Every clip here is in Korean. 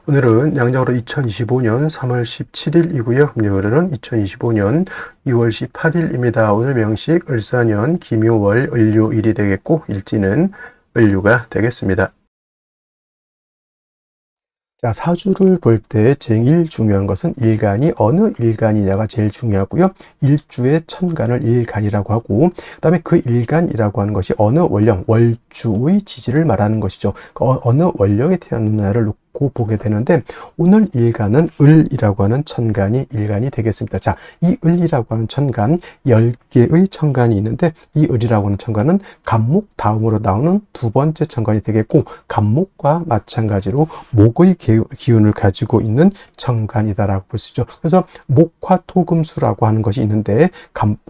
오늘은 양력으로 2025년 3월 17일이고요. 음력으로는 2025년 2월 18일입니다. 오늘 명식 을사년 김요월 을료일이 되겠고 일지는 을류가 되겠습니다. 자, 사주를 볼 때 제일 중요한 것은 일간이 어느 일간이냐가 제일 중요하고요. 일주의 천간을 일간이라고 하고, 그 다음에 그 일간이라고 하는 것이 어느 월령, 월주의 지지를 말하는 것이죠. 어느 월령에 태어났느냐를 놓고 보게 되는데, 오늘 일간은 을이라고 하는 천간이 일간이 되겠습니다. 자, 이 을이라고 하는 천간, 10개의 천간이 있는데, 이 을이라고 하는 천간은 간목 다음으로 나오는 두 번째 천간이 되겠고, 간목과 마찬가지로 목의 기운을 가지고 있는 천간이다라고 볼 수 있죠. 그래서 목화토금수라고 하는 것이 있는데,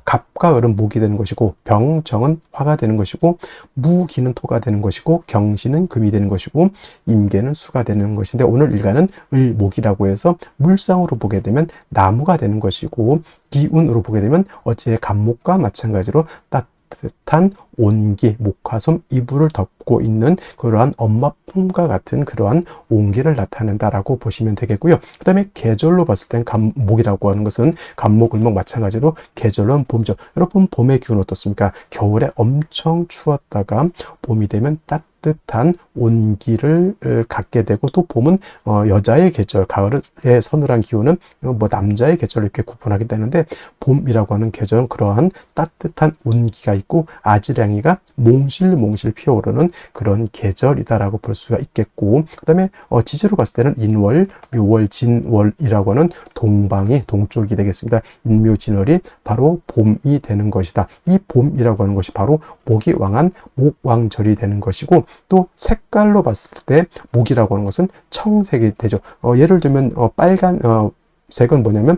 갑과 을은 목이 되는 것이고, 병정은 화가 되는 것이고, 무기는 토가 되는 것이고, 경신은 금이 되는 것이고, 임계는 수가 되는 것인데, 오늘 일간은 을목이라고 해서 물상으로 보게 되면 나무가 되는 것이고, 기운으로 보게 되면 어제 간목과 마찬가지로 따뜻한 온기, 목화솜, 이불을 덮고 있는 그러한 엄마 품과 같은 그러한 온기를 나타낸다라고 보시면 되겠고요. 그 다음에 계절로 봤을 땐 간목이라고 하는 것은 간목, 을목 마찬가지로 계절로는 봄이죠. 여러분 봄의 기운 어떻습니까? 겨울에 엄청 추웠다가 봄이 되면 따뜻한 온기를 갖게 되고, 또 봄은 여자의 계절, 가을의 서늘한 기운은 남자의 계절로 이렇게 구분하게 되는데, 봄이라고 하는 계절은 그러한 따뜻한 온기가 있고 아지랑이가 몽실몽실 피어오르는 그런 계절이다라고 볼 수가 있겠고, 그 다음에 지지로 봤을 때는 인월, 묘월, 진월이라고 하는 동방이 동쪽이 되겠습니다. 인묘진월이 바로 봄이 되는 것이다. 이 봄이라고 하는 것이 바로 목이 왕한 목왕절이 되는 것이고, 또 색깔로 봤을 때 목이라고 하는 것은 청색이 되죠. 예를 들면 빨간 색은 뭐냐면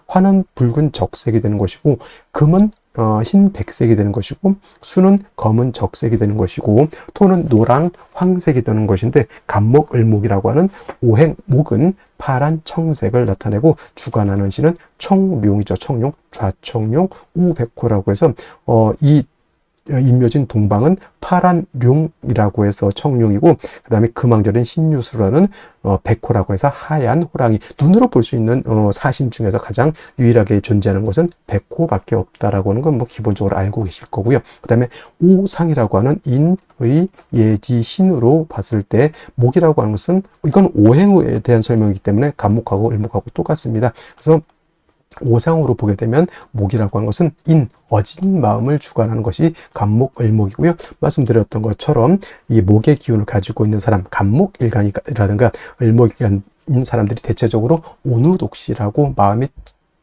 화는 붉은 적색이 되는 것이고, 금은 흰 백색이 되는 것이고, 수는 검은 적색이 되는 것이고, 토는 노랑 황색이 되는 것인데, 간목 을목이라고 하는 오행목은 파란 청색을 나타내고, 주관하는 신은 청룡이죠. 청룡, 좌청룡, 우백호라고 해서 이 인묘진 동방은 파란 룡이라고 해서 청룡이고, 그 다음에 금왕절인 신유수라는 백호라고 해서 하얀 호랑이. 눈으로 볼 수 있는 사신 중에서 가장 유일하게 존재하는 것은 백호밖에 없다라고 하는 건 기본적으로 알고 계실 거고요. 그 다음에 오상이라고 하는 인의 예지 신으로 봤을 때 목이라고 하는 것은, 이건 오행에 대한 설명이기 때문에 간목하고 을목하고 똑같습니다. 그래서 오상으로 보게 되면 목이라고 하는 것은 어진 마음을 주관하는 것이 간목, 을목이고요. 말씀드렸던 것처럼 이 목의 기운을 가지고 있는 사람, 간목 일간이라든가 을목 일간인 사람들이 대체적으로 온우독실하고 마음이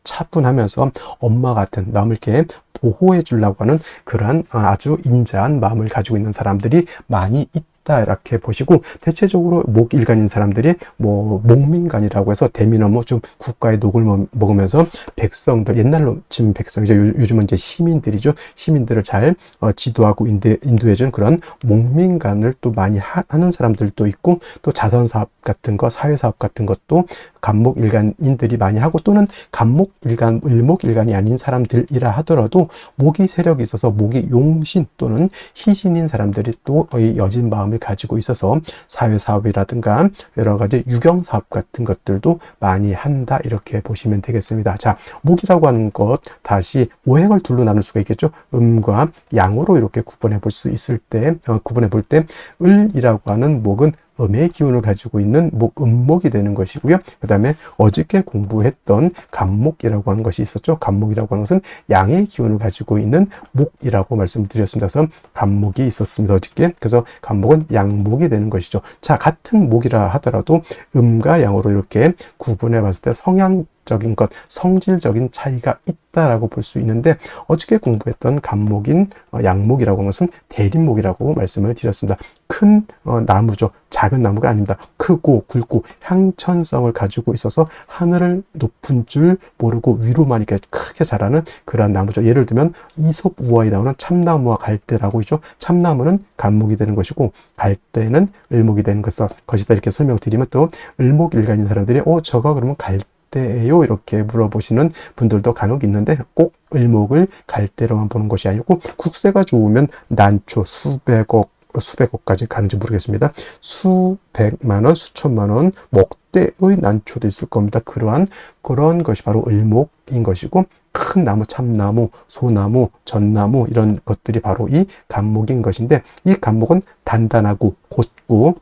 차분하면서 엄마 같은, 남을 이렇게 보호해 주려고 하는 그러한 아주 인자한 마음을 가지고 있는 사람들이 많이 있다, 이렇게 보시고, 대체적으로 목일간인 사람들이 목민간이라고 해서 대민어무 좀 국가의 녹을 먹으면서 백성들, 옛날로 치면 백성이죠. 요즘은 이제 시민들이죠. 시민들을 잘 지도하고 인도해준 그런 목민간을 또 많이 하는 사람들도 있고, 또 자선사업 같은 거, 사회사업 같은 것도 간목 일간인들이 많이 하고, 또는 간목 일간, 을목 일간이 아닌 사람들이라 하더라도 목이 세력이 있어서 목이 용신 또는 희신인 사람들이 또 여진 마음을 가지고 있어서 사회사업이라든가 여러 가지 유경사업 같은 것들도 많이 한다, 이렇게 보시면 되겠습니다. 자, 목이라고 하는 것 다시 오행을 둘로 나눌 수가 있겠죠. 음과 양으로 이렇게 구분해 볼 수 있을 때, 구분해 볼 때 을이라고 하는 목은 음의 기운을 가지고 있는 음목이 되는 것이고요. 그 다음에 어저께 공부했던 간목이라고 하는 것이 있었죠. 간목이라고 하는 것은 양의 기운을 가지고 있는 목이라고 말씀드렸습니다. 그래서 간목이 있었습니다, 어저께. 그래서 간목은 양목이 되는 것이죠. 자, 같은 목이라 하더라도 음과 양으로 이렇게 구분해 봤을 때 성향적인 것, 성질적인 차이가 있다라고 볼 수 있는데, 어저께 공부했던 간목인 양목이라고 하는 것은 대립목이라고 말씀을 드렸습니다. 큰 나무죠. 작은 나무가 아닙니다. 크고 굵고 향천성을 가지고 있어서 하늘을 높은 줄 모르고 위로만 이렇게 크게 자라는 그런 나무죠. 예를 들면 이솝 우화에 나오는 참나무와 갈대라고 있죠. 참나무는 간목이 되는 것이고, 갈대는 을목이 되는 것이다, 이렇게 설명드리면, 또 을목 일간인 사람들이 저가 그러면 갈대예요, 이렇게 물어보시는 분들도 간혹 있는데, 꼭 을목을 갈대로만 보는 것이 아니고, 국세가 좋으면 난초 수백억 수백억까지 가는지 모르겠습니다. 수백만 원, 수천만 원, 목대의 난초도 있을 겁니다. 그런 것이 바로 을목인 것이고, 큰 나무, 참나무, 소나무, 전나무 이런 것들이 바로 이 간목인 것인데, 이 간목은 단단하고 곧고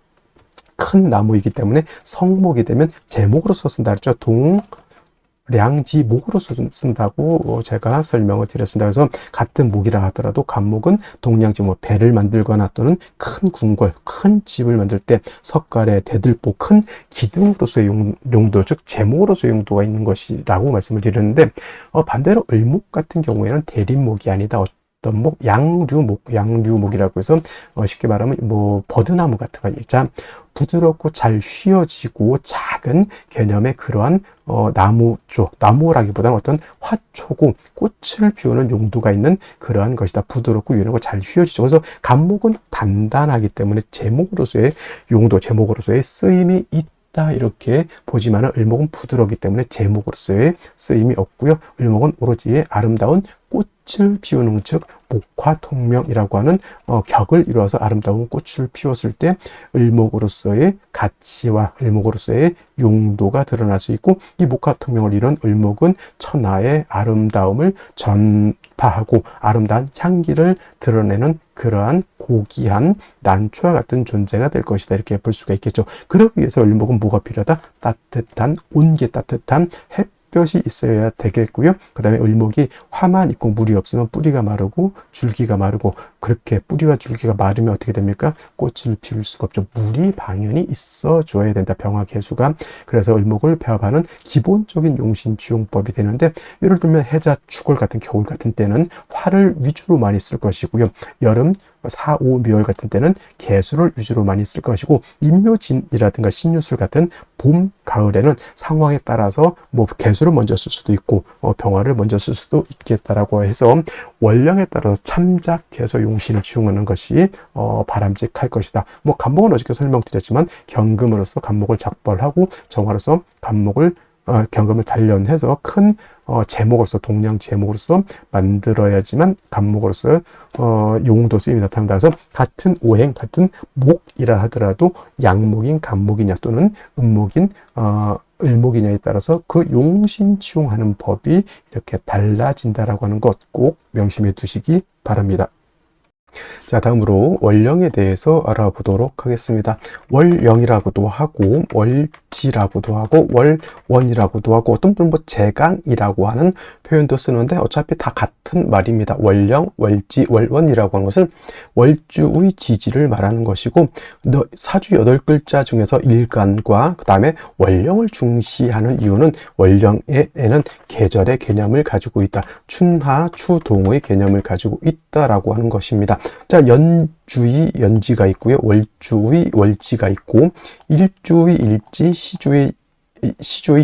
큰 나무이기 때문에 성목이 되면 제목으로서 쓴다 그랬죠. 동량지목으로서 쓴다고 제가 설명을 드렸습니다. 그래서 같은 목이라 하더라도 간목은 동량지목, 배를 만들거나 또는 큰 궁궐, 큰 집을 만들 때 석가래, 대들보, 큰 기둥으로서의 용도, 즉 제목으로서의 용도가 있는 것이라고 말씀을 드렸는데, 반대로 을목 같은 경우에는 대립목이 아니다. 어떤 목, 양류목이라고 해서 쉽게 말하면 뭐 버드나무 같은 거 있죠. 부드럽고 잘 휘어지고 작은 개념의 그러한 나무라기보다는 어떤 화초고 꽃을 피우는 용도가 있는 그러한 것이다. 부드럽고 유연하고 잘 휘어지죠. 그래서 간목은 단단하기 때문에 제목으로서의 용도, 제목으로서의 쓰임이 있다, 이렇게 보지만은 을목은 부드럽기 때문에 제목으로서의 쓰임이 없고요. 을목은 오로지 아름다운 꽃을 피우는, 즉 목화통명이라고 하는 격을 이루어서 아름다운 꽃을 피웠을 때 을목으로서의 가치와 을목으로서의 용도가 드러날 수 있고, 이 목화통명을 이룬 을목은 천하의 아름다움을 전파하고 아름다운 향기를 드러내는 그러한 고귀한 난초와 같은 존재가 될 것이다, 이렇게 볼 수가 있겠죠. 그러기 위해서 을목은 뭐가 필요하다? 따뜻한, 온기 따뜻한 햇볕이 있어야 되겠고요. 그 다음에 을목이 화만 있고 물이 없으면 뿌리가 마르고 줄기가 마르고, 그렇게 뿌리와 줄기가 마르면 어떻게 됩니까? 꽃을 피울 수가 없죠. 물이 당연히 있어 줘야 된다, 병화개수가. 그래서 을목을 배합하는 기본적인 용신지용법이 되는데, 예를 들면 해자, 축월 같은 겨울 같은 때는 화를 위주로 많이 쓸 것이고요. 여름, 사오미월 같은 때는 개수를 위주로 많이 쓸 것이고, 임묘진이라든가 신유술 같은 봄, 가을에는 상황에 따라서 뭐 개수를 먼저 쓸 수도 있고 병화를 먼저 쓸 수도 있겠다라고 해서 원령에 따라서 참작해서 용신을 지용하는 것이 바람직할 것이다. 뭐 간목은 어저께 설명드렸지만 경금으로서 간목을 작벌하고 정화로서 간목을 경금을 단련해서 큰 제목으로서, 동량 제목으로서 만들어야지만 간목으로서 용도 쓰임이 나타난다. 그래서 같은 오행, 같은 목이라 하더라도 양목인 간목이냐 또는 음목인 을목이냐에 따라서 그 용신치용하는 법이 이렇게 달라진다라고 하는 것 꼭 명심해 두시기 바랍니다. 자, 다음으로 월령에 대해서 알아보도록 하겠습니다. 월령이라고도 하고 월지라고도 하고 월원이라고도 하고, 어떤 분은 뭐 제강이라고 하는 표현도 쓰는데 어차피 다 같은 말입니다. 월령, 월지, 월원이라고 하는 것은 월주의 지지를 말하는 것이고, 사주 8글자 중에서 일간과 그 다음에 월령을 중시하는 이유는 월령에는 계절의 개념을 가지고 있다. 춘하, 추동의 개념을 가지고 있다라고 하는 것입니다. 자, 연주의 연지가 있고요. 월주의 월지가 있고, 일주의 일지, 시주의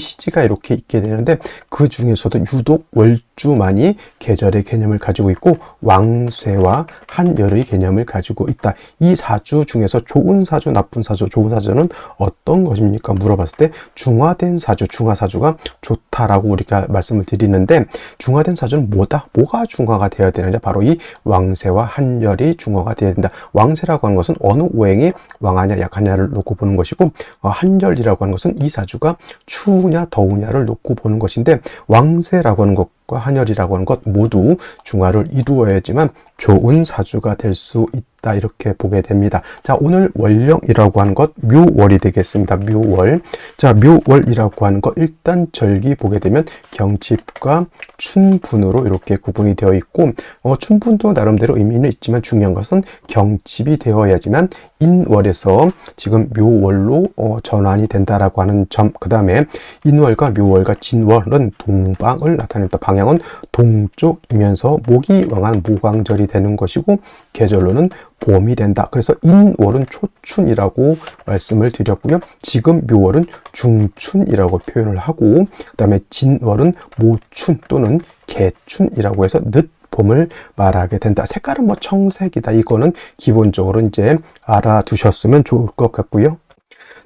시지가 이렇게 있게 되는데, 그 중에서도 유독 월주만이 계절의 개념을 가지고 있고 왕쇠와 한열의 개념을 가지고 있다. 이 사주 중에서 좋은 사주, 나쁜 사주, 좋은 사주는 어떤 것입니까? 물어봤을 때 중화된 사주, 중화사주가 좋다라고 우리가 말씀을 드리는데, 중화된 사주는 뭐가 중화가 되어야 되느냐? 바로 이 왕쇠와 한열이 중화가 되어야 된다. 왕쇠라고 하는 것은 어느 오행이 왕하냐 약하냐를 놓고 보는 것이고, 한열이라고 하는 것은 이 사주가 추우냐 더우냐를 놓고 보는 것인데, 왕세라고 하는 것과 한열이라고 하는 것 모두 중화를 이루어야지만 좋은 사주가 될 수 있다, 이렇게 보게 됩니다. 자, 오늘 월령이라고 하는 것 묘월이 되겠습니다. 묘월. 자, 묘월이라고 하는 것 일단 절기 보게 되면 경칩과 춘분으로 이렇게 구분이 되어 있고, 춘분도 나름대로 의미는 있지만 중요한 것은 경칩이 되어야지만 인월에서 지금 묘월로 전환이 된다라고 하는 점. 그 다음에 인월과 묘월과 진월은 동방을 나타낸다. 방향은 동쪽이면서 목이 왕한 모광절이 되는 것이고, 계절로는 봄이 된다. 그래서 인월은 초춘이라고 말씀을 드렸고요. 지금 묘월은 중춘이라고 표현을 하고, 그 다음에 진월은 모춘 또는 개춘이라고 해서 늦봄을 말하게 된다. 색깔은 뭐 청색이다. 이거는 기본적으로 이제 알아두셨으면 좋을 것 같고요.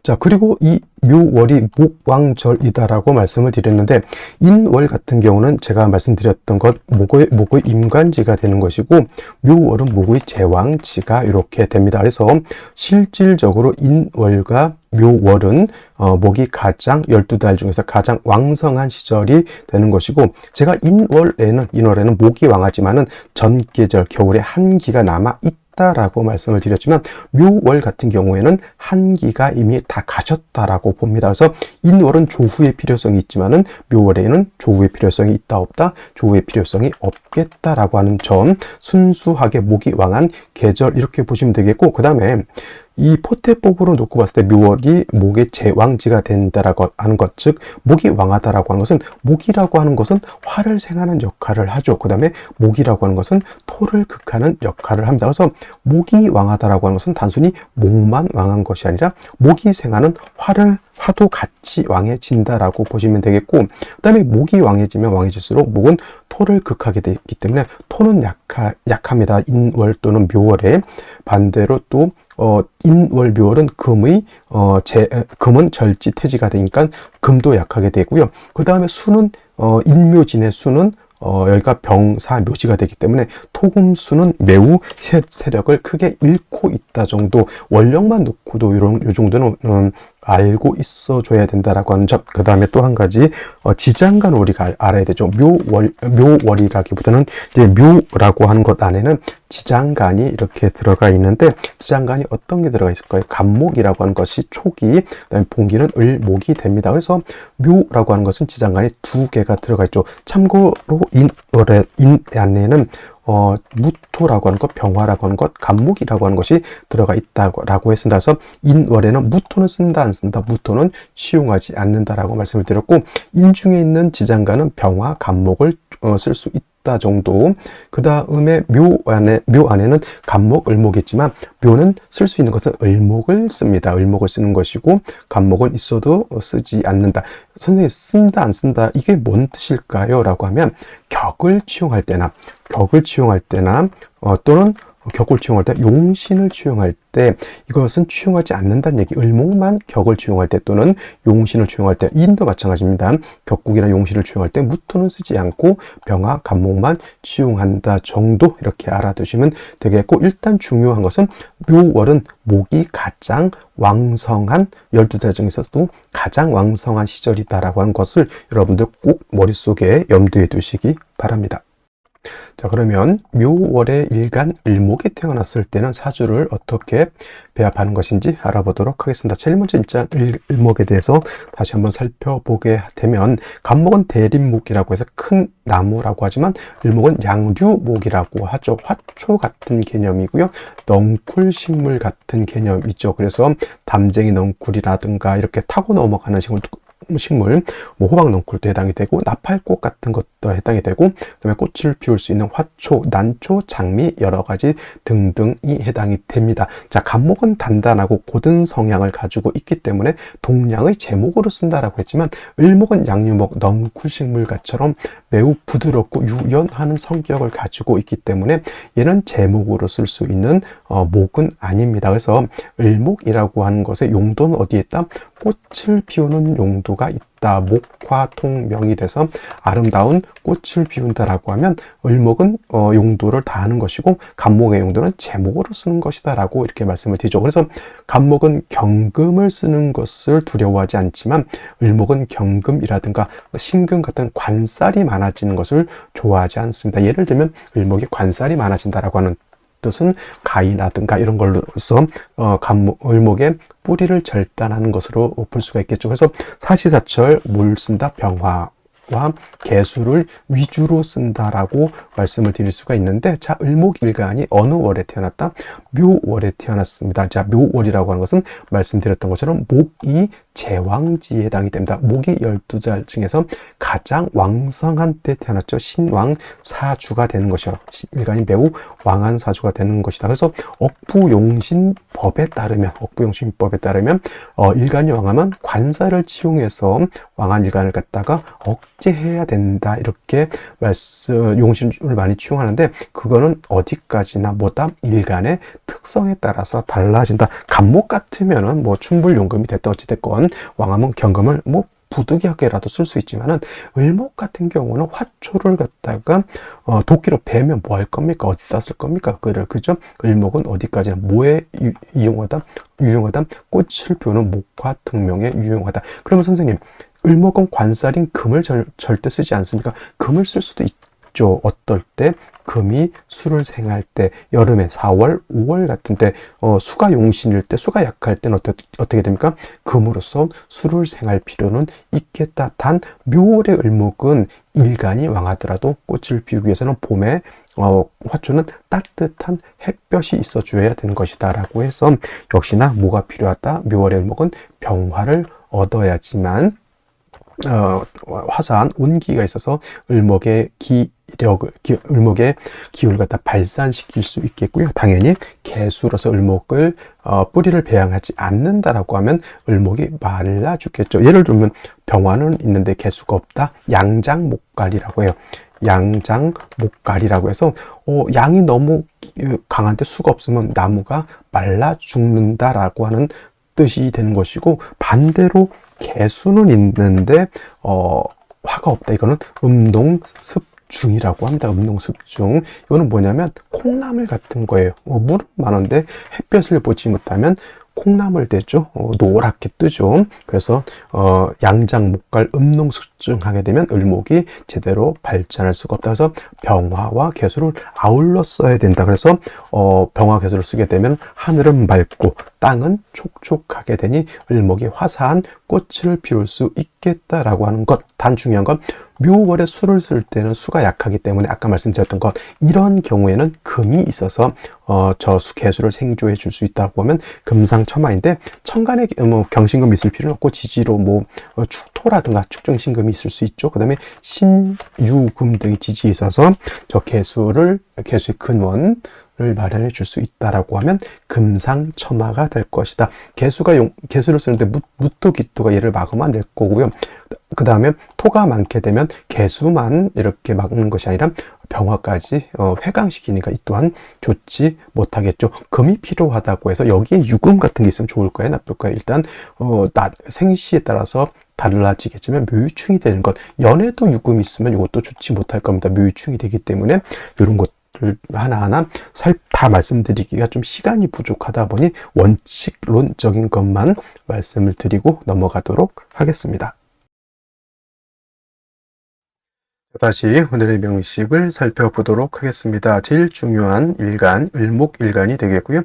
자, 그리고 이 묘월이 목왕절이다라고 말씀을 드렸는데, 인월 같은 경우는 제가 말씀드렸던 것, 목의 임관지가 되는 것이고, 묘월은 목의 제왕지가 이렇게 됩니다. 그래서 실질적으로 인월과 묘월은 목이 가장 12달 중에서 가장 왕성한 시절이 되는 것이고, 제가 인월에는 목이 왕하지만은 전계절 겨울에 한기가 남아 있다라고 말씀을 드렸지만, 묘월 같은 경우에는 한기가 이미 다 가졌다라고 봅니다. 그래서 인월은 조후의 필요성이 있지만은 묘월에는 조후의 필요성이 있다 없다, 조후의 필요성이 없겠다라고 하는 점, 순수하게 목이 왕한 계절 이렇게 보시면 되겠고, 그 다음에 이 포태법으로 놓고 봤을 때 묘월이 목의 제왕지가 된다라고 하는 것, 즉 목이 왕하다라고 하는 것은, 목이라고 하는 것은 화를 생하는 역할을 하죠. 그 다음에 목이라고 하는 것은 토를 극하는 역할을 합니다. 그래서 목이 왕하다라고 하는 것은 단순히 목만 왕한 것이 아니라 목이 생하는 화도 같이 왕해진다라고 보시면 되겠고, 그 다음에 목이 왕해지면 왕해질수록 목은 토를 극하게 되기 때문에 토는 약합니다. 인월 또는 묘월에. 반대로 또 인월 묘월은 금은 절지태지가 되니까 금도 약하게 되고요. 그 다음에 수는 인묘진의 수는 여기가 병사 묘지가 되기 때문에 토금수는 매우 세력을 크게 잃고 있다 정도, 원령만 놓고도 요 정도는 알고 있어줘야 된다라고 하는 점. 그 다음에 또 한 가지, 지장간을 우리가 알아야 되죠. 묘월이라기보다는 이제 묘라고 하는 것 안에는 지장간이 이렇게 들어가 있는데, 지장간이 어떤 게 들어가 있을까요? 간목이라고 하는 것이 초기, 그다음에 봉기는 을목이 됩니다. 그래서 묘라고 하는 것은 지장간이 2개가 들어가 있죠. 참고로 인 안에는 무토라고 하는 것, 병화라고 하는 것, 간목이라고 하는 것이 들어가 있다고 했습니다. 그래서 인월에는 무토는 쓴다 안 쓴다, 무토는 취용하지 않는다라고 말씀을 드렸고, 인중에 있는 지장간은 병화, 간목을 쓸 수 있다 정도. 그 다음에 묘 안에는 간목, 을목이 있지만 묘는 쓸 수 있는 것은 을목을 씁니다. 을목을 쓰는 것이고, 간목은 있어도 쓰지 않는다. 선생님, 쓴다 안 쓴다, 이게 뭔 뜻일까요? 라고 하면, 격을 취용할 때나 또는 격을 취용할 때, 용신을 취용할 때 이것은 취용하지 않는다는 얘기. 을목만 격을 취용할 때 또는 용신을 취용할 때, 인도 마찬가지입니다. 격국이나 용신을 취용할 때 무토는 쓰지 않고 병화, 간목만 취용한다 정도, 이렇게 알아두시면 되겠고, 일단 중요한 것은 묘월은 목이 가장 왕성한 12달 중에서도 가장 왕성한 시절이다라고 하는 것을 여러분들 꼭 머릿속에 염두에 두시기 바랍니다. 자, 그러면 묘월의 일간 을목에 태어났을 때는 사주를 어떻게 배합하는 것인지 알아보도록 하겠습니다. 제일 먼저 일단 을목에 대해서 다시 한번 살펴보게 되면, 간목은 대림목이라고 해서 큰 나무라고 하지만 을목은 양류목이라고 하죠. 화초 같은 개념이고요. 넝쿨식물 같은 개념이죠. 그래서 담쟁이 넝쿨이라든가 이렇게 타고 넘어가는 식물, 뭐 호박 넝쿨도 해당이 되고, 나팔꽃 같은 것도 해당이 되고, 그다음에 꽃을 피울 수 있는 화초, 난초, 장미 여러 가지 등등이 해당이 됩니다. 자, 간목은 단단하고 고든 성향을 가지고 있기 때문에 동량의 제목으로 쓴다라고 했지만, 을목은 양류목, 넝쿨식물과처럼 매우 부드럽고 유연하는 성격을 가지고 있기 때문에 얘는 제목으로 쓸 수 있는 목은 아닙니다. 그래서 을목이라고 하는 것의 용도는 어디에 있다? 꽃을 피우는 용도가 있다. 목화통명이 돼서 아름다운 꽃을 피운다라고 하면, 을목은 용도를 다하는 것이고, 간목의 용도는 제목으로 쓰는 것이다 라고 이렇게 말씀을 드리죠. 그래서 간목은 경금을 쓰는 것을 두려워하지 않지만, 을목은 경금이라든가 신금 같은 관살이 많아지는 것을 좋아하지 않습니다. 예를 들면 을목이 관살이 많아진다라고 하는 뜻은 가위라든가 이런 걸로서 을목의 뿌리를 절단하는 것으로 볼 수가 있겠죠. 그래서 사시사철 뭘 쓴다? 병화와 개수를 위주로 쓴다라고 말씀을 드릴 수가 있는데, 자, 을목일간이 어느 월에 태어났다? 묘월에 태어났습니다. 자, 묘월이라고 하는 것은 말씀드렸던 것처럼 목이 제왕지에 해당이 됩니다. 목이 12달 중에서 가장 왕성한 때 태어났죠. 신왕 사주가 되는 것이요. 일간이 매우 왕한 사주가 되는 것이다. 그래서 억부용신법에 따르면 일간이 왕하면 관사를 치용해서 왕한 일간을 갖다가 삭제해야 된다 이렇게 용신을 많이 취용하는데, 그거는 어디까지나 뭐다 일간의 특성에 따라서 달라진다. 간목 같으면은 뭐 춘불용금이 됐다 어찌됐건 왕암은 경금을 뭐 부득이하게라도 쓸 수 있지만은, 을목 같은 경우는 화초를 갖다가 도끼로 베면 뭐 할 겁니까? 어디다 쓸 겁니까? 그죠? 을목은 어디까지나 뭐에 유용하다? 꽃을 피우는 목화 등명에 유용하다. 그러면 선생님, 을목은 관살인 금을 절대 쓰지 않습니까? 금을 쓸 수도 있죠. 어떨 때? 금이 수를 생할 때, 여름에 4월, 5월 같은 때, 수가 용신일 때, 수가 약할 때는 어떻게 됩니까? 금으로서 수를 생할 필요는 있겠다. 단, 묘월의 을목은 일간이 왕하더라도 꽃을 피우기 위해서는 봄에 화초는 따뜻한 햇볕이 있어줘야 되는 것이다 라고 해서, 역시나 뭐가 필요하다? 묘월의 을목은 병화를 얻어야지만 화사한 온기가 있어서 을목의 을목의 기운을 갖다 발산시킬 수 있겠고요. 당연히 개수로서 을목을 뿌리를 배양하지 않는다라고 하면 을목이 말라 죽겠죠. 예를 들면 병화는 있는데 개수가 없다. 양장목갈이라고 해요. 양장목갈이라고 해서 양이 너무 강한데 수가 없으면 나무가 말라 죽는다라고 하는 뜻이 되는 것이고, 반대로 개수는 있는데 화가 없다. 이거는 음동습중이라고 합니다. 음동습중. 이거는 뭐냐면 콩나물 같은 거예요. 물은 많은데 햇볕을 보지 못하면 콩나물 되죠. 노랗게 뜨죠. 그래서 양장목갈 음농숙증하게 되면 을목이 제대로 발전할 수가 없다. 그래서 병화와 개수를 아울러 써야 된다. 그래서 병화 개수를 쓰게 되면 하늘은 맑고 땅은 촉촉하게 되니 을목이 화사한 꽃을 피울 수 있겠다라고 하는 것. 단 중요한 건 묘월에 수를 쓸 때는 수가 약하기 때문에 아까 말씀드렸던 것, 이런 경우에는 금이 있어서 저 개수를 생조해 줄 수 있다고 하면 금상첨화인데, 천간에 경신금이 있을 필요는 없고 지지로 축토라든가 축중신금이 있을 수 있죠. 그 다음에 신유금 등이 지지에 있어서 저 개수의 근원을 마련해 줄 수 있다라고 하면 금상첨화가 될 것이다. 개수를 쓰는데 무토, 기토가 얘를 막으면 안 될 거고요. 그 다음에 토가 많게 되면 개수만 이렇게 막는 것이 아니라 병화까지 회강시키니까 이 또한 좋지 못하겠죠. 금이 필요하다고 해서 여기에 유금 같은 게 있으면 좋을까요? 나쁠까요? 일단 생시에 따라서 달라지겠지만 묘유충이 되는 것, 연에도 유금이 있으면 이것도 좋지 못할 겁니다. 묘유충이 되기 때문에 이런 것들 하나하나 다 말씀드리기가 좀 시간이 부족하다 보니 원칙론적인 것만 말씀을 드리고 넘어가도록 하겠습니다. 다시 오늘의 명식을 살펴보도록 하겠습니다. 제일 중요한 일간, 을목일간이 되겠고요.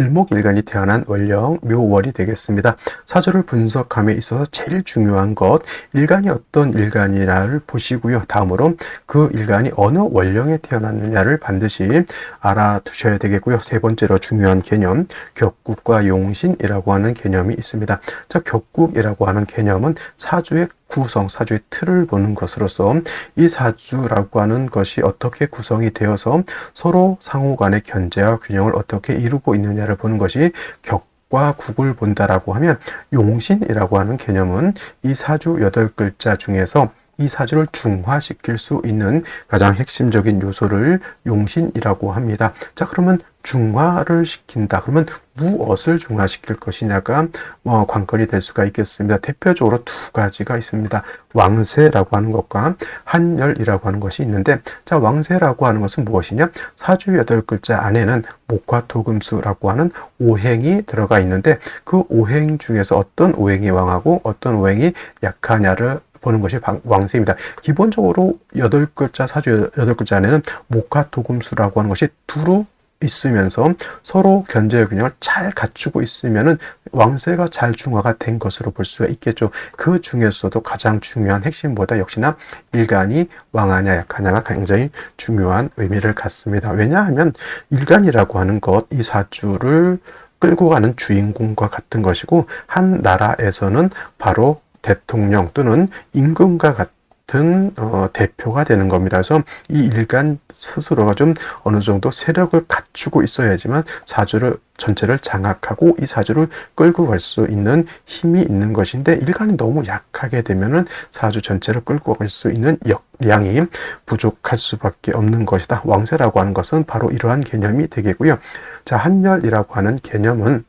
을목일간이 태어난 월령, 묘월이 되겠습니다. 사주를 분석함에 있어서 제일 중요한 것, 일간이 어떤 일간이냐를 보시고요. 다음으로 그 일간이 어느 월령에 태어났느냐를 반드시 알아두셔야 되겠고요. 세 번째로 중요한 개념, 격국과 용신이라고 하는 개념이 있습니다. 자, 격국이라고 하는 개념은 사주의 구성, 사주의 틀을 보는 것으로서 이 사주라고 하는 것이 어떻게 구성이 되어서 서로 상호 간의 견제와 균형을 어떻게 이루고 있느냐를 보는 것이 격과 국을 본다라고 하면, 용신이라고 하는 개념은 이 사주 8글자 중에서 이 사주를 중화시킬 수 있는 가장 핵심적인 요소를 용신이라고 합니다. 자, 그러면 중화를 시킨다. 그러면 무엇을 중화시킬 것이냐가 관건이 될 수가 있겠습니다. 대표적으로 두 가지가 있습니다. 왕세라고 하는 것과 한열이라고 하는 것이 있는데, 자, 왕세라고 하는 것은 무엇이냐? 사주 8글자 안에는 목화토금수라고 하는 오행이 들어가 있는데, 그 오행 중에서 어떤 오행이 왕하고 어떤 오행이 약하냐를 보는 것이 왕세입니다. 기본적으로 8글자, 사주 8글자 안에는 목화토금수라고 하는 것이 두루 있으면서 서로 견제의 균형을 잘 갖추고 있으면은 왕세가 잘 중화가 된 것으로 볼 수가 있겠죠. 그 중에서도 가장 중요한 핵심보다 역시나 일간이 왕하냐 약하냐가 굉장히 중요한 의미를 갖습니다. 왜냐하면 일간이라고 하는 것, 이 사주를 끌고 가는 주인공과 같은 것이고, 한 나라에서는 바로 대통령 또는 임금과 같은 같은 대표가 되는 겁니다. 그래서 이 일간 스스로가 좀 어느 정도 세력을 갖추고 있어야지만 사주를 전체를 장악하고 이 사주를 끌고 갈 수 있는 힘이 있는 것인데, 일간이 너무 약하게 되면은 사주 전체를 끌고 갈 수 있는 역량이 부족할 수밖에 없는 것이다. 왕세라고 하는 것은 바로 이러한 개념이 되겠고요. 자, 한열이라고 하는 개념은,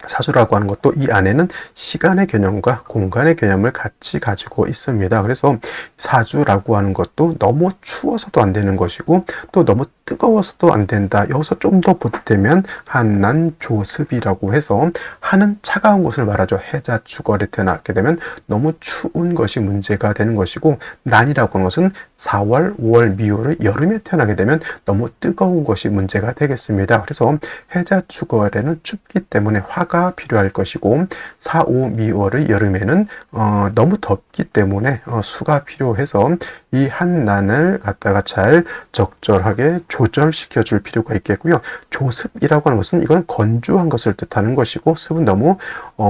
사주라고 하는 것도 이 안에는 시간의 개념과 공간의 개념을 같이 가지고 있습니다. 그래서 사주라고 하는 것도 너무 추워서도 안 되는 것이고 또 너무 뜨거워서도 안 된다. 여기서 좀 더 보태면 한난 조습이라고 해서, 한은 차가운 곳을 말하죠. 해자 축월에 태어나게 되면 너무 추운 것이 문제가 되는 것이고, 난이라고 하는 것은 4월, 5월, 미월의 여름에 태어나게 되면 너무 뜨거운 것이 문제가 되겠습니다. 그래서 해자 축월에는 춥기 때문에 화가 필요할 것이고, 4, 5, 미월의 여름에는 너무 덥기 때문에 수가 필요해서 이 한난을 갖다가 잘 적절하게 조절시켜 줄 필요가 있겠고요. 조습이라고 하는 것은, 이건 건조한 것을 뜻하는 것이고, 습은 너무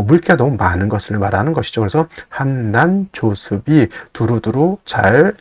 물기가 너무 많은 것을 말하는 것이죠. 그래서 한난 조습이 두루두루 잘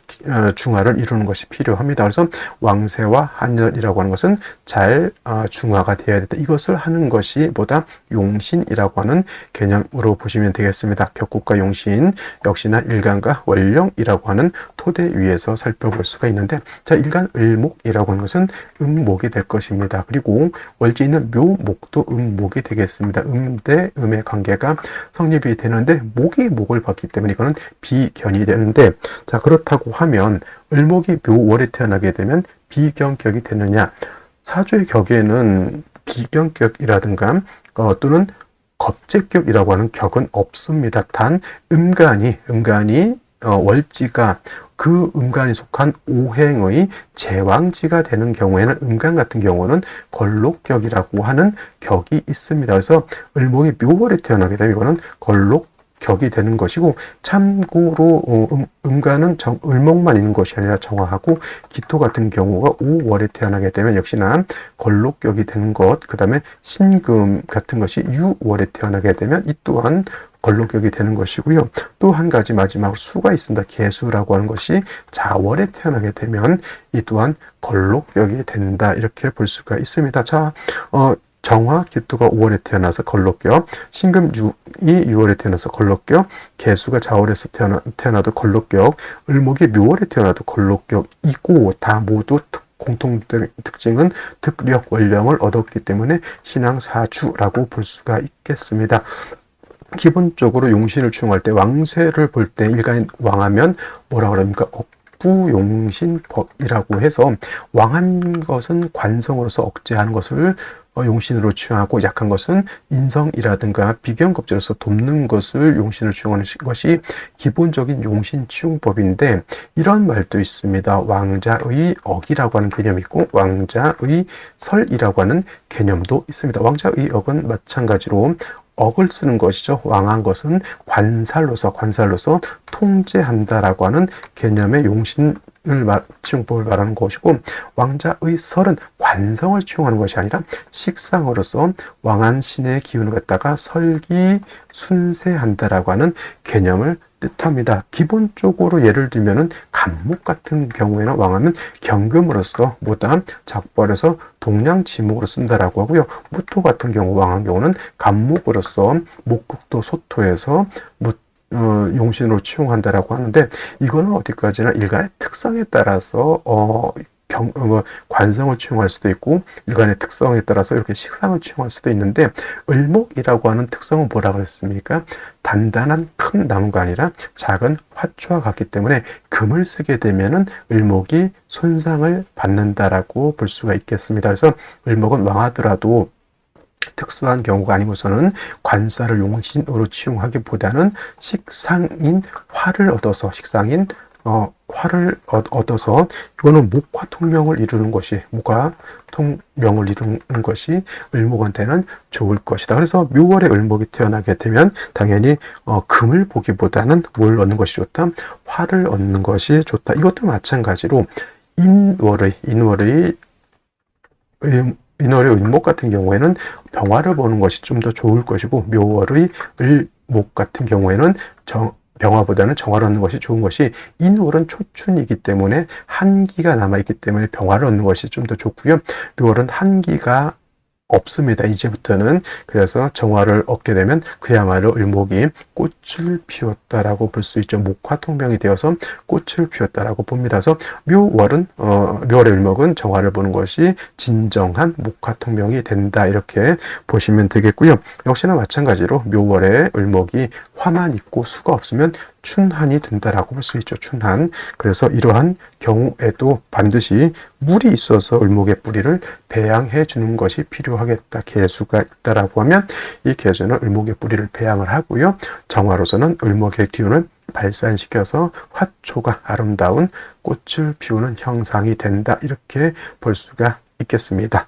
중화를 이루는 것이 필요합니다. 그래서 왕세와 한열이라고 하는 것은 잘 중화가 되어야 된다. 이것을 하는 것이 뭐다? 용신이라고 하는 개념으로 보시면 되겠습니다. 격국과 용신, 역시나 일간과 월령이라고 하는 토대 위에서 살펴볼 수가 있는데, 자, 일간 을목이라고 하는 것은 음목이 될 것입니다. 그리고 월지는 묘목도 음목이 되겠습니다. 음 대 음의 관계가 성립이 되는데, 목이 목을 받기 때문에 이거는 비견이 되는데, 자, 그렇다고 하면 을목이 묘월에 태어나게 되면 비견격이 되느냐? 사주의 격에는 비견격이라든가 또는 겁재격이라고 하는 격은 없습니다. 단 음간이 월지가 그 음간이 속한 오행의 제왕지가 되는 경우에는, 음간 같은 경우는 걸록격이라고 하는 격이 있습니다. 그래서 을목이 묘월에 태어나게 되면 이거는 걸록격이 되는 것이고, 참고로 음간은 을목만 있는 것이 아니라 정화하고 기토 같은 경우가 5월에 태어나게 되면 역시나 걸록격이 되는 것, 그 다음에 신금 같은 것이 6월에 태어나게 되면 이 또한 걸록격이 되는 것이고요. 또 한 가지 마지막으로 수가 있습니다. 개수라고 하는 것이 자월에 태어나게 되면 이 또한 걸록격이 된다. 이렇게 볼 수가 있습니다. 자, 정화, 기토가 5월에 태어나서 걸록격, 신금이 6월에 태어나서 걸록격, 개수가 자월에서 태어나도 걸록격, 을목이 묘월에 태어나도 걸록격이고, 다 모두 공통 특징은 득력, 원령을 얻었기 때문에 신앙사주라고 볼 수가 있겠습니다. 기본적으로 용신을 추용할 때, 왕세를 볼 때 일간이 왕하면 뭐라 그럽니까? 억부용신법이라고 해서, 왕한 것은 관성으로서 억제하는 것을 용신으로 추용하고, 약한 것은 인성이라든가 비견겁제로서 돕는 것을 용신을 추용하는 것이 기본적인 용신 추용법인데, 이런 말도 있습니다. 왕자의 억이라고 하는 개념이 있고 왕자의 설이라고 하는 개념도 있습니다. 왕자의 억은 마찬가지로 억을 쓰는 것이죠. 왕한 것은 관살로서 통제한다라고 하는 개념의 용신을 치용법을 말하는 것이고, 왕자의 설은 관성을 치용하는 것이 아니라 식상으로서 왕한 신의 기운을 갖다가 설기 순세한다라고 하는 개념을 뜻합니다. 기본적으로 예를 들면은 간목 같은 경우에는 왕하면 경금으로서 뭐다 작벌에서 동량지목으로 쓴다라고 하고요. 무토 같은 경우 왕한 경우는 간목으로서 목국도 소토에서 용신으로 치용한다라고 하는데, 이거는 어디까지나 일간의 특성에 따라서 관성을 치용할 수도 있고, 일간의 특성에 따라서 이렇게 식상을 치용할 수도 있는데, 을목이라고 하는 특성은 뭐라 그랬습니까? 단단한 큰 나무가 아니라 작은 화초와 같기 때문에 금을 쓰게 되면은 을목이 손상을 받는다라고 볼 수가 있겠습니다. 그래서 을목은 왕하더라도 특수한 경우가 아니고서는 관사를 용신으로 치용하기보다는 식상인 화를 얻어서 이거는 목화 통명을 이루는 것이 을목한테는 좋을 것이다. 그래서 묘월에 을목이 태어나게 되면 당연히 금을 보기보다는 뭘 얻는 것이 좋다? 화를 얻는 것이 좋다. 이것도 마찬가지로 인월의 을목 같은 경우에는 병화를 보는 것이 좀 더 좋을 것이고, 묘월의 을목 같은 경우에는 병화보다는 정화를 얻는 것이 좋은 것이, 인월은 초춘이기 때문에 한기가 남아있기 때문에 병화를 얻는 것이 좀 더 좋고요. 묘월은 한기가 없습니다. 이제부터는. 그래서 정화를 얻게 되면 그야말로 을목이 꽃을 피웠다라고 볼 수 있죠. 목화통명이 되어서 꽃을 피웠다라고 봅니다. 그래서 묘월은 묘월의 을목은 정화를 보는 것이 진정한 목화통명이 된다, 이렇게 보시면 되겠고요. 역시나 마찬가지로 묘월의 을목이 화만 있고 수가 없으면 춘한이 된다라고 볼 수 있죠. 춘한. 그래서 이러한 경우에도 반드시 물이 있어서 을목의 뿌리를 배양해 주는 것이 필요하겠다. 개수가 있다라고 하면 이 개수는 을목의 뿌리를 배양을 하고요. 정화로서는 을목의 기운을 발산시켜서 화초가 아름다운 꽃을 피우는 형상이 된다, 이렇게 볼 수가 있겠습니다.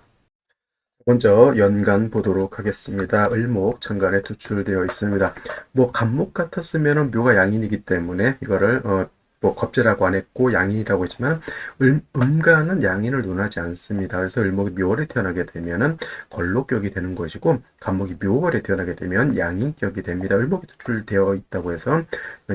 먼저 연간 보도록 하겠습니다. 을목 천간에 투출되어 있습니다. 뭐 간목 같았으면 묘가 양인이기 때문에 이거를 뭐 겁재라고 안 했고 양인이라고 했지만, 음간은 양인을 논하지 않습니다. 그래서 을목이 묘월에 태어나게 되면은 걸록격이 되는 것이고, 간목이 묘월에 태어나게 되면 양인격이 됩니다. 을목이 투출되어 있다고 해서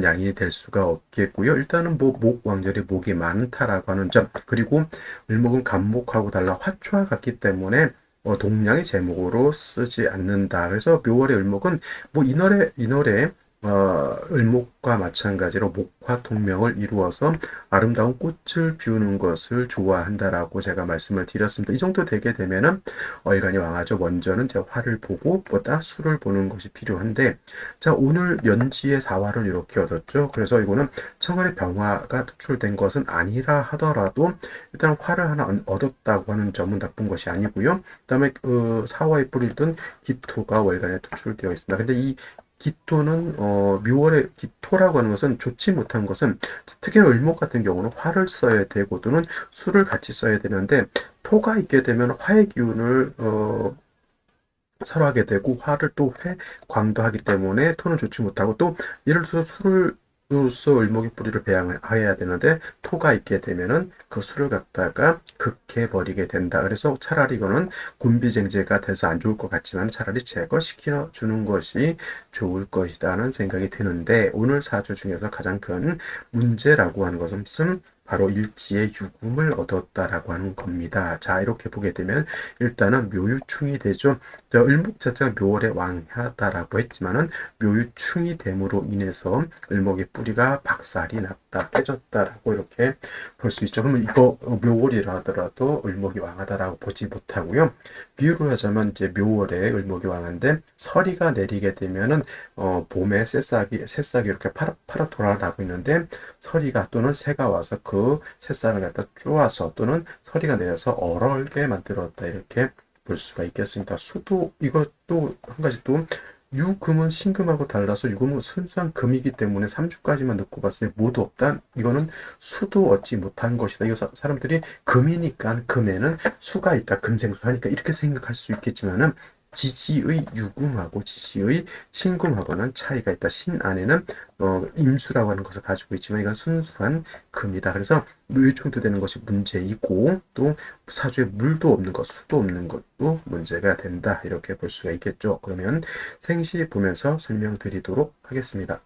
양인이 될 수가 없겠고요. 일단은 뭐 목왕절에 목이 많다라고 하는 점, 그리고 을목은 간목하고 달라 화초와 같기 때문에 동량의 제목으로 쓰지 않는다. 그래서 묘월의 을목은 뭐 인월에 을목과 마찬가지로 목화통명을 이루어서 아름다운 꽃을 피우는 것을 좋아한다라고 제가 말씀을 드렸습니다. 이 정도 되게 되면은 일간이 왕하죠. 먼저는 이제 화를 보고 보다 수를 보는 것이 필요한데, 자, 오늘 연지의 사화를 이렇게 얻었죠. 그래서 이거는 천간에 병화가 투출된 것은 아니라 하더라도 일단 화를 하나 얻었다고 하는 점은 나쁜 것이 아니고요. 그다음에 사화에 뿌리던 기토가 월간에 투출되어 있습니다. 근데 이 기토는 묘월의 기토라고 하는 것은 좋지 못한 것은, 특히 을목 같은 경우는 화를 써야 되고 또는 수를 같이 써야 되는데, 토가 있게 되면 화의 기운을 설하게 되고, 화를 또 회광도하기 때문에 토는 좋지 못하고, 또 예를 들어서 수를 로서 을목의 뿌리를 배양을 해야 되는데 토가 있게 되면은 그 수를 갖다가 극해 버리게 된다. 그래서 차라리 이거는 군비쟁제가 돼서 안 좋을 것 같지만 차라리 제거시켜 주는 것이 좋을 것이라는 생각이 드는데, 오늘 사주 중에서 가장 큰 문제라고 하는 것은 바로 일지의 유금을 얻었다라고 하는 겁니다. 자, 이렇게 보게 되면 일단은 묘유충이 되죠. 을목 자체가 묘월에 왕하다라고 했지만은 묘유충이 됨으로 인해서 을목의 뿌리가 박살이 났다, 깨졌다라고 이렇게 볼 수 있죠. 그러면 이거 묘월이라 하더라도 을목이 왕하다라고 보지 못하고요. 비유를 하자면 이제 묘월에 을목이 왕한데 서리가 내리게 되면은 봄에 새싹이 이렇게 파랗 돌아나고 있는데, 서리가 또는 새가 와서 그 새싹을 갖다 쪼아서 또는 서리가 내려서 얼얼게 만들었다, 이렇게 볼 수가 있겠습니다. 수도 이것도 한 가지, 또 유금은 신금하고 달라서 유금은 순수한 금이기 때문에 3주까지만 넣고 봤을 때 모두 없다. 이거는 수도 얻지 못한 것이다. 이거 사람들이 금이니까 금에는 수가 있다, 금생수하니까 이렇게 생각할 수 있겠지만은, 지지의 유금하고 지지의 신금하고는 차이가 있다. 신 안에는 임수라고 하는 것을 가지고 있지만 이건 순수한 금이다. 그래서 묘유충도 되는 것이 문제이고, 또 사주에 물도 없는 것, 수도 없는 것도 문제가 된다, 이렇게 볼 수가 있겠죠. 그러면 생시 보면서 설명드리도록 하겠습니다.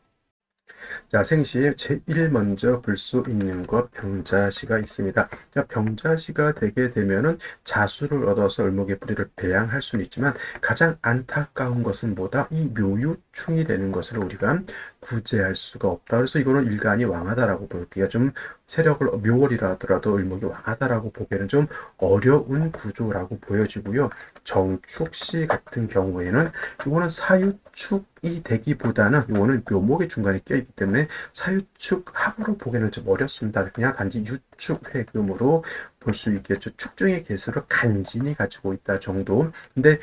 자, 생시에 제1 먼저 볼 수 있는 것, 병자시가 있습니다. 자, 병자시가 되게 되면은 자수를 얻어서 을목의 뿌리를 배양할 수는 있지만, 가장 안타까운 것은 뭐다? 이 묘유충이 되는 것을 우리가 구제할 수가 없다. 그래서 이거는 일간이 왕하다라고 볼게요. 좀 세력을, 묘월이라 하더라도 을목이 왕하다라고 보기에는 좀 어려운 구조라고 보여지고요. 정축시 같은 경우에는 이거는 사유축이 되기보다는 이거는 묘목의 중간에 껴있기 때문에 사유축 합으로 보기에는 좀 어렵습니다. 그냥 단지 유축회금으로 볼 수 있겠죠. 축중의 개수를 간신히 가지고 있다 정도. 근데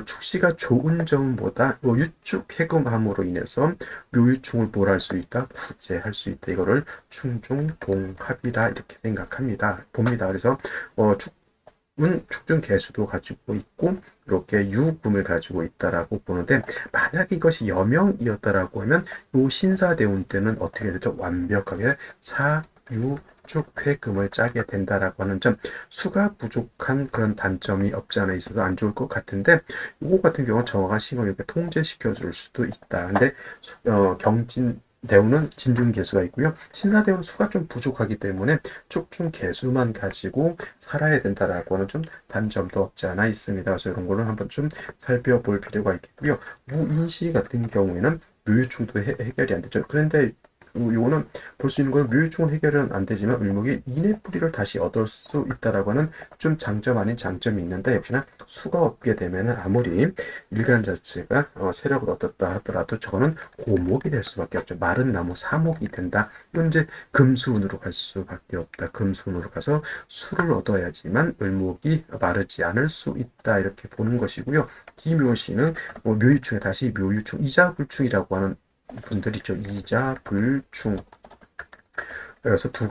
축시가 좋은 점보다 유축회금함으로 인해서 묘유충을 뭘 할 수 있다? 구제할 수 있다. 이거를 충중동합이라 이렇게 생각합니다. 봅니다. 그래서 축중 개수도 가지고 있고 이렇게 유금을 가지고 있다라고 보는데, 만약 이것이 여명이었다라고 하면 요 신사대운 때는 어떻게 되죠? 완벽하게 사유축회금을 짜게 된다라고 하는 점, 수가 부족한 그런 단점이 없지 않아 있어서 안 좋을 것 같은데, 이거 같은 경우는 정확한 신을 이렇게 통제시켜 줄 수도 있다. 근데 경진 대우는 진중개수가 있고요. 신사대우는 수가 좀 부족하기 때문에 축중개수만 가지고 살아야 된다라고 하는 좀 단점도 없지 않아 있습니다. 그래서 이런 거를 한번 좀 살펴볼 필요가 있겠고요. 무인시 같은 경우에는 묘유충도 해결이 안 되죠. 그런데 이거는 볼 수 있는 건 묘유충은 해결은 안 되지만 을목이 인의 뿌리를 다시 얻을 수 있다라고 하는 좀 장점 아닌 장점이 있는데, 역시나 수가 없게 되면 아무리 일간 자체가 세력을 얻었다 하더라도 저거는 고목이 될 수밖에 없죠. 마른 나무 사목이 된다. 이건 이제 금수운으로 갈 수밖에 없다. 금수운으로 가서 수를 얻어야지만 을목이 마르지 않을 수 있다. 이렇게 보는 것이고요. 기묘시는 묘유충에 다시 묘유충, 이자불충이라고 하는 분들 있죠. 이자불충. 그래서 두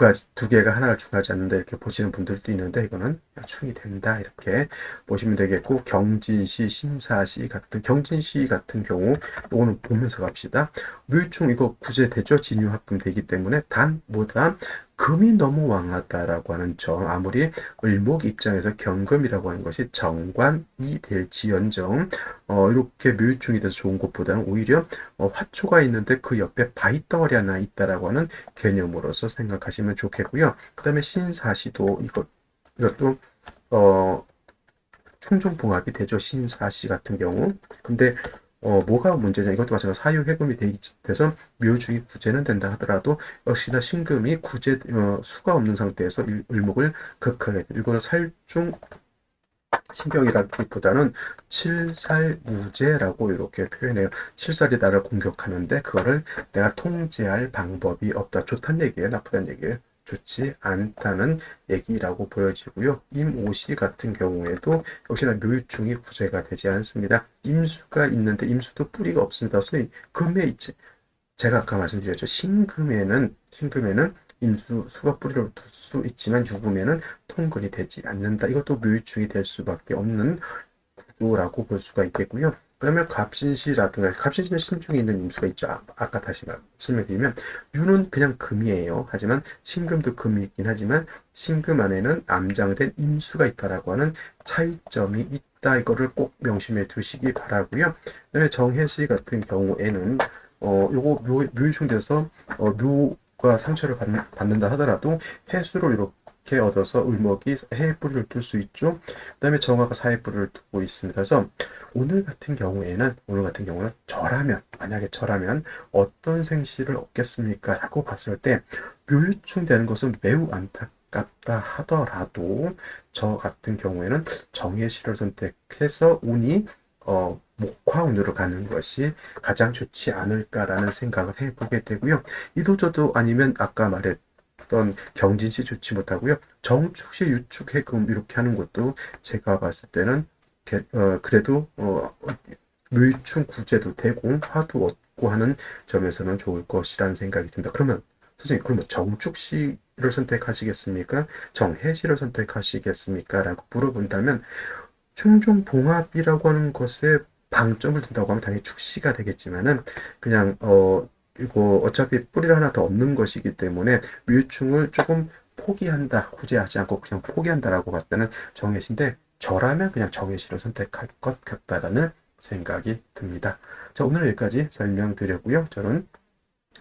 개가 하나를 중하지 않는다 이렇게 보시는 분들도 있는데, 이거는 충이 된다 이렇게 보시면 되겠고, 경진시, 신사시 같은, 경진시 같은 경우 이거는 보면서 갑시다. 묘유충 이거 구제되죠. 진유합금 되기 때문에 단 뭐다 금이 너무 왕하다라고 하는 점, 아무리 을목 입장에서 경금이라고 하는 것이 정관이 될지언정 이렇게 묘유충이 돼서 좋은 것보다는 오히려 화초가 있는데 그 옆에 바위덩어리 하나 있다라고 하는 개념으로서 생각하시면 좋겠고요. 그 다음에 신사시도 이것도 충중봉합이 되죠. 신사시 같은 경우. 근데 뭐가 문제냐, 이것도 마찬가지로 사유해금이 돼서 묘주의 구제는 된다 하더라도 역시나 신금이 수가 없는 상태에서 을목을 극하게, 이거는 살중 신경이라기보다는 칠살무제라고 이렇게 표현해요. 칠살이 나를 공격하는데 그거를 내가 통제할 방법이 없다. 좋다는 얘기예요, 나쁘다는 얘기예요? 좋지 않다는 얘기라고 보여지고요. 임오시 같은 경우에도 역시나 묘유충이 구제가 되지 않습니다. 임수가 있는데 임수도 뿌리가 없습니다. 소위 금에 있지. 제가 아까 말씀드렸죠. 신금에는 수가 뿌리를 둘 수 있지만 유금에는 통근이 되지 않는다. 이것도 묘유충이 될 수밖에 없는 구조라고 볼 수가 있겠고요. 그러면 갑신시라든가, 갑신시는 신중에 있는 임수가 있죠. 아까 다시 설명드리면 유는 그냥 금이에요. 하지만 신금도 금이 있긴 하지만 신금 안에는 암장된 임수가 있다라고 하는 차이점이 있다. 이거를 꼭 명심해 두시기 바라고요. 그다음에 정해시 같은 경우에는 요거 묘유충 돼서 묘가 상처를 받는다 하더라도 해수를 이렇게 얻어서 을목이 해의 뿌리를 둘 수 있죠. 그 다음에 정화가 사의 뿌리를 두고 있습니다. 그래서 오늘 같은 경우에는 만약에 저라면 어떤 생시를 얻겠습니까? 라고 봤을 때 묘유충 되는 것은 매우 안타깝다 하더라도 저 같은 경우에는 정해시를 선택해서 운이 목화운으로 가는 것이 가장 좋지 않을까라는 생각을 해보게 되고요. 이도저도 아니면 아까 말했던 경진시 좋지 못하고요. 정축시, 유축해금 이렇게 하는 것도 제가 봤을 때는 그래도 묘유충 구제도 되고 화도 얻고 하는 점에서는 좋을 것이라는 생각이 듭니다. 그러면 선생님, 그러면 정축시를 선택하시겠습니까? 정해시를 선택하시겠습니까? 라고 물어본다면 충중봉합이라고 하는 것에 방점을 둔다고 하면 당연히 축시가 되겠지만은, 그냥 이거 어차피 뿌리를 하나 더 얻는 것이기 때문에 묘유충을 조금 포기한다, 구제하지 않고 그냥 포기한다라고 봤을 때는 정해시인데, 저라면 그냥 정해시를 선택할 것 같다라는 생각이 듭니다. 자, 오늘 여기까지 설명드렸고요. 저는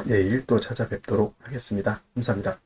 내일 또 찾아뵙도록 하겠습니다. 감사합니다.